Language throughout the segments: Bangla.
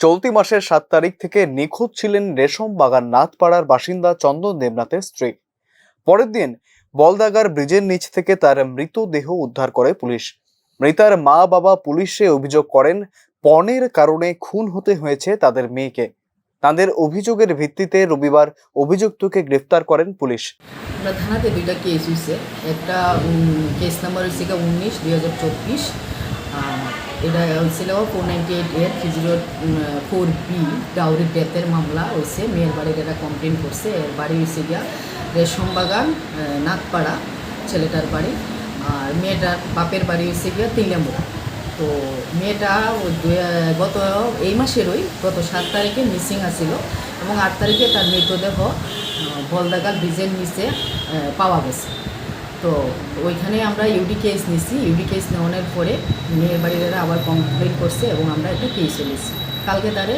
চলতি মাসের ৭ তারিখ থেকে নিখোঁজ ছিলেন রেশম বাগান নাথপাড়ার বাসিন্দা চন্দন দেবনাথের স্ত্রী। পরের দিন বলদাগার ব্রিজের নিচ থেকে তার মৃতদেহ উদ্ধার করে পুলিশ। মৃতার মা বাবা পুলিশে অভিযোগ করেন পণের কারণে খুন হতে হয়েছে তাদের মেয়েকে। তাদের অভিযোগের ভিত্তিতে রবিবার অভিযুক্তকে গ্রেফতার করেন পুলিশ। আমরা থানাতে দুইটা কেস হয়েছে। একটা কেস নাম্বার হচ্ছে 19/2024। এটা হয়েছিল 498 304B ডাউরি ডেথের মামলা হয়েছে। মেয়ের বাড়ির এটা কমপ্লেন করছে। এর বাড়ি হয়েছে গিয়া রেশম বাগান নাথপাড়া ছেলেটার বাড়ি, আর মেয়েটার বাপের বাড়ি হয়েছে গিয়া তিলামুড়া। তো মেয়েটা গত এই মাসেরই গত 7 তারিখে মিসিং আসিল এবং 8 তারিখে তার মৃতদেহ বলদাগাল ব্রিজের নিচে পাওয়া গেছে। তো ওইখানে আমরা ইউডি কেস নিছি। ইউডি কেস নেওয়ানোর পরে মেয়ের বাড়িরা আবার কমপ্লেন করছে এবং আমরা একটা কেস নিয়েছি। কালকে তার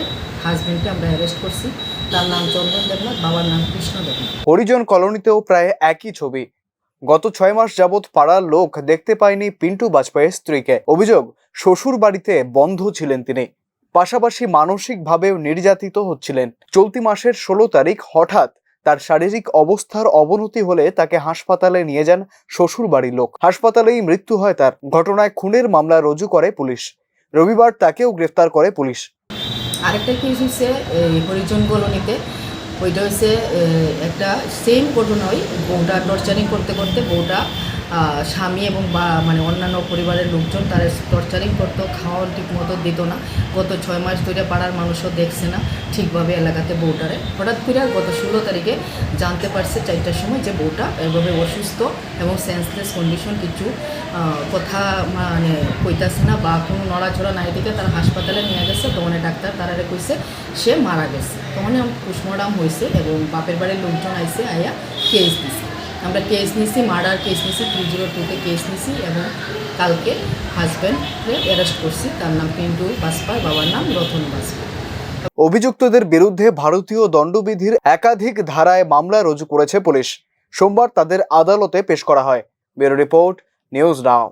হাজব্যান্ডকে আমরা অ্যারেস্ট করছি। তার নাম চন্দন দেবনাথ, বাবার নাম কৃষ্ণ দেবনাথ। হরিজন কলোনিতেও প্রায় একই ছবি। গত 6 মাস যাবৎ পাড়ার লোক দেখতে পায়নি পিন্টু বাজপেয়ীর স্ত্রীকে। অভিযোগ, শ্বশুর বাড়িতে বন্ধ ছিলেন তিনি, পাশাপাশি মানসিকভাবেও নির্যাতিত হচ্ছিলেন। চলতি মাসের 16 তারিখ হঠাৎ তার শারীরিক অবস্থার অবনতি হলে তাকে হাসপাতালে নিয়ে যান শ্বশুর বাড়ির লোক। হাসপাতালেই মৃত্যু হয় তার। ঘটনায় খুনের মামলা রুজু করে পুলিশ। রবিবার তাকেও গ্রেফতার করে পুলিশ। আরেকটা কেস হচ্ছে হরিজন কলোনিতে। ওইটা হচ্ছে একটা সেম ঘটনাই। বউটা টর্চারিং করতে করতে বউটা স্বামী এবং মানে অন্যান্য পরিবারের লোকজন তারা টর্চারিং করতো, খাওয়ার ঠিক মতো দিত না। গত 6 মাস ধরে পাড়ার মানুষও দেখছে না ঠিকভাবে এলাকাতে বউটারে। হঠাৎ করে গত 16 তারিখে জানতে পারছে 4টার সময় যে বউটা এভাবে অসুস্থ এবং সেন্সলেস কন্ডিশন, কিছু কথা মানে কইতাছে না বা কোনো নড়াচড়া নাই দিকে তারা হাসপাতালে নিয়ে গেছে। তখন ডাক্তার তারা কইছে সে মারা গেছে। তখন পোস্টমর্টম হয়েছে এবং বাপের বাড়ির লোকজন আইসে আয়া কেস দিছে। আমরা কেস নিছি, মার্ডার কেস নিছি, 302-তে কেস নিছি এবং কালকে হাজব্যান্ডকে অ্যারেস্ট করছি। তার নাম পিন্টু বাজপার, বাবার নাম রতন বাজপার। অভিযুক্তদের বিরুদ্ধে ভারতীয় দণ্ডবিধির একাধিক ধারায় মামলা রুজু করেছে পুলিশ। সোমবার তাদের আদালতে পেশ করা হয়। Bureau report, news now.